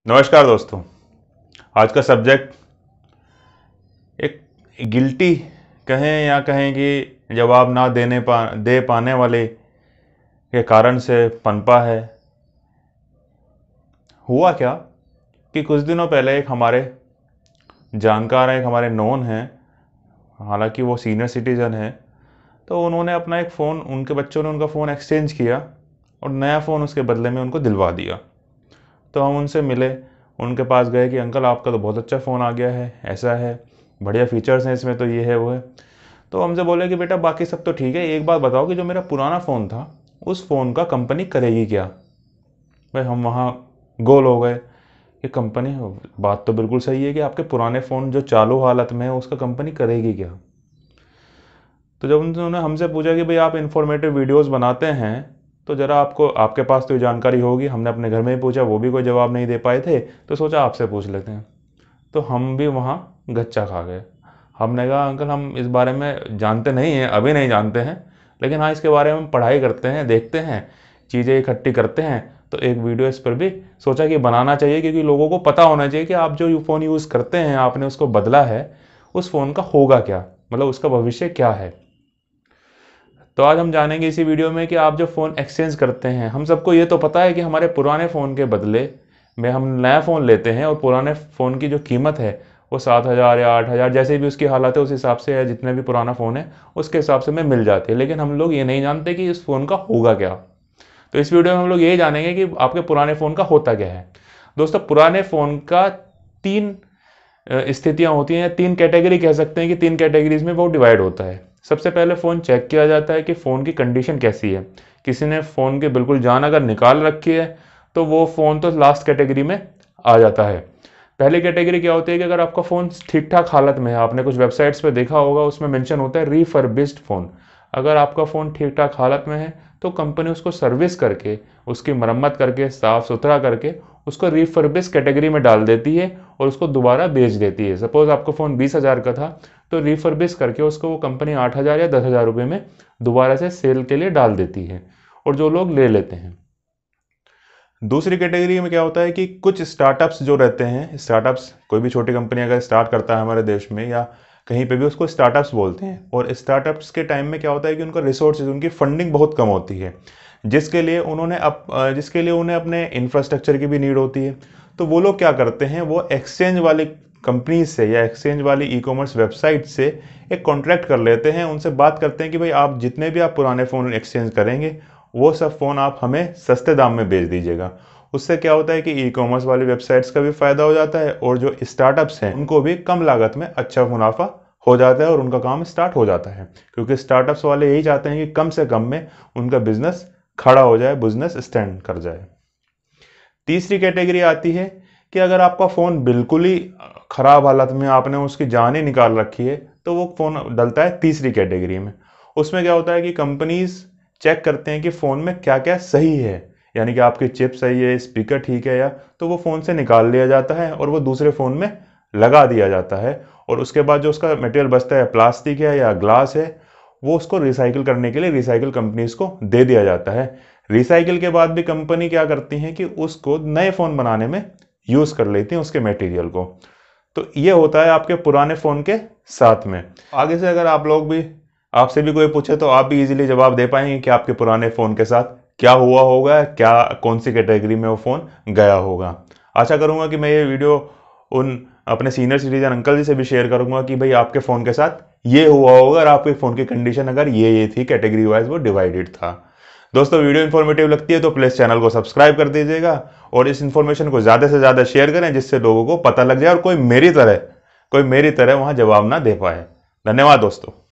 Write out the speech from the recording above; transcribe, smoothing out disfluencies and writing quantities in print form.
नमस्कार दोस्तों। आज का सब्जेक्ट एक गिल्टी कहें या कहें कि जवाब ना दे पाने वाले के कारण से पनपा है। हुआ क्या कि कुछ दिनों पहले एक हमारे जानकार हैं, एक हमारे नोन हैं, हालांकि वो सीनियर सिटीज़न हैं, तो उन्होंने अपना एक फ़ोन, उनके बच्चों ने उनका फ़ोन एक्सचेंज किया और नया फ़ोन उसके बदले में उनको दिलवा दिया। तो हम उनसे मिले, उनके पास गए कि अंकल आपका तो बहुत अच्छा फ़ोन आ गया है, ऐसा है, बढ़िया फीचर्स हैं इसमें, तो ये है वो है। तो हमसे बोले कि बेटा बाकी सब तो ठीक है, एक बात बताओ कि जो मेरा पुराना फ़ोन था उस फ़ोन का कंपनी करेगी क्या। भाई हम वहाँ गोल हो गए कि कंपनी, बात तो बिल्कुल सही है कि आपके पुराने फ़ोन जो चालू हालत में है उसका कंपनी करेगी क्या। तो जब उन्होंने हमसे पूछा कि भाई आप इन्फॉर्मेटिव वीडियोस बनाते हैं तो ज़रा आपके पास तो ये जानकारी होगी, हमने अपने घर में ही पूछा, वो भी कोई जवाब नहीं दे पाए थे, तो सोचा आपसे पूछ लेते हैं। तो हम भी वहाँ गच्चा खा गए। हमने कहा अंकल हम इस बारे में जानते नहीं हैं, अभी नहीं जानते हैं, लेकिन हाँ इसके बारे में पढ़ाई करते हैं, देखते हैं, चीज़ें इकट्ठी करते हैं, तो एक वीडियो इस पर भी सोचा कि बनाना चाहिए, क्योंकि लोगों को पता होना चाहिए कि आप जो फ़ोन यूज़ करते हैं, आपने उसको बदला है, उस फ़ोन का होगा क्या, मतलब उसका भविष्य क्या है। तो आज हम जानेंगे इसी वीडियो में कि आप जो फ़ोन एक्सचेंज करते हैं, हम सबको ये तो पता है कि हमारे पुराने फ़ोन के बदले में हम नया फ़ोन लेते हैं और पुराने फ़ोन की जो कीमत है वो 7,000 या 8,000 जैसे भी उसकी हालत है उस हिसाब से, या जितने भी पुराना फ़ोन है उसके हिसाब से हमें मिल जाती है। लेकिन हम लोग ये नहीं जानते कि इस फ़ोन का होगा क्या। तो इस वीडियो में हम लोग यही जानेंगे कि आपके पुराने फ़ोन का होता क्या है। दोस्तों, पुराने फ़ोन का 3 स्थितियाँ होती हैं, 3 कैटेगरी कह सकते हैं कि 3 कैटेगरीज में वो डिवाइड होता है। सबसे पहले फ़ोन चेक किया जाता है कि फ़ोन की कंडीशन कैसी है। किसी ने फ़ोन की बिल्कुल जान अगर निकाल रखी है तो वो फ़ोन तो लास्ट कैटेगरी में आ जाता है। पहली कैटेगरी क्या होती है कि अगर आपका फ़ोन ठीक ठाक हालत में है, आपने कुछ वेबसाइट्स पे देखा होगा, उसमें मेंशन होता है रिफर्बिश्ड फ़ोन। अगर आपका फ़ोन ठीक ठाक हालत में है तो कंपनी उसको सर्विस करके, उसकी मरम्मत करके, साफ़ सुथरा करके उसको रिफर्बिश कैटेगरी में डाल देती है और उसको दोबारा बेच देती है। सपोज आपका फ़ोन 20,000 का था तो रिफर्बिश करके उसको वो कंपनी 8,000 या 10,000 रुपये में दोबारा से सेल के लिए डाल देती है और जो लोग ले लेते हैं। दूसरी कैटेगरी में क्या होता है कि कुछ स्टार्टअप्स जो रहते हैं, स्टार्टअप्स, कोई भी छोटी कंपनी अगर स्टार्ट करता है हमारे देश में या कहीं पे भी, उसको स्टार्टअप्स बोलते हैं। और स्टार्टअप्स के टाइम में क्या होता है कि उनका रिसोर्सेज, उनकी फंडिंग बहुत कम होती है, जिसके लिए उन्हें अपने इंफ्रास्ट्रक्चर की भी नीड होती है। तो वो लोग क्या करते हैं, वो एक्सचेंज वाली कंपनी से या एक्सचेंज वाली ई कॉमर्स वेबसाइट से एक कॉन्ट्रैक्ट कर लेते हैं, उनसे बात करते हैं कि भाई आप जितने भी आप पुराने फ़ोन एक्सचेंज करेंगे वो सब फ़ोन आप हमें सस्ते दाम में बेच दीजिएगा। उससे क्या होता है कि ई कॉमर्स वाली वेबसाइट्स का भी फ़ायदा हो जाता है और जो स्टार्टअप्स हैं उनको भी कम लागत में अच्छा मुनाफा हो जाता है और उनका काम स्टार्ट हो जाता है, क्योंकि स्टार्टअप्स वाले यही चाहते हैं कि कम से कम में उनका बिजनेस खड़ा हो जाए, बिजनेस स्टैंड कर जाए। तीसरी कैटेगरी आती है कि अगर आपका फ़ोन बिल्कुल ही ख़राब हालत में, आपने उसकी जान ही निकाल रखी है, तो वो फ़ोन डलता है तीसरी कैटेगरी में। उसमें क्या होता है कि कंपनीज चेक करते हैं कि फ़ोन में क्या क्या सही है, यानी कि आपकी चिप सही है, स्पीकर ठीक है, या तो वो फ़ोन से निकाल लिया जाता है और वो दूसरे फ़ोन में लगा दिया जाता है। और उसके बाद जो उसका मटेरियल बचता है, प्लास्टिक है या ग्लास है, वो उसको रिसाइकिल करने के लिए रिसाइकिल कंपनीज को दे दिया जाता है। रिसाइकिल के बाद भी कंपनी क्या करती हैं कि उसको नए फ़ोन बनाने में यूज़ कर लेती हैं उसके मटेरियल को। तो ये होता है आपके पुराने फ़ोन के साथ में। आगे से अगर आपसे भी कोई पूछे तो आप भी इजीली जवाब दे पाएंगे कि आपके पुराने फ़ोन के साथ क्या हुआ होगा, क्या कौन सी कैटेगरी में वो फ़ोन गया होगा। आशा करूँगा कि मैं ये वीडियो उन अपने सीनियर सिटीजन अंकल जी से भी शेयर करूँगा कि भाई आपके फ़ोन के साथ ये हुआ होगा और आपके फ़ोन की कंडीशन अगर ये थी, कैटेगरी वाइज वो डिवाइडेड था। दोस्तों, वीडियो इन्फॉर्मेटिव लगती है तो प्लीज़ चैनल को सब्सक्राइब कर दीजिएगा और इस इन्फॉर्मेशन को ज़्यादा से ज़्यादा शेयर करें, जिससे लोगों को पता लग जाए और कोई मेरी तरह वहाँ जवाब ना दे पाए। धन्यवाद दोस्तों।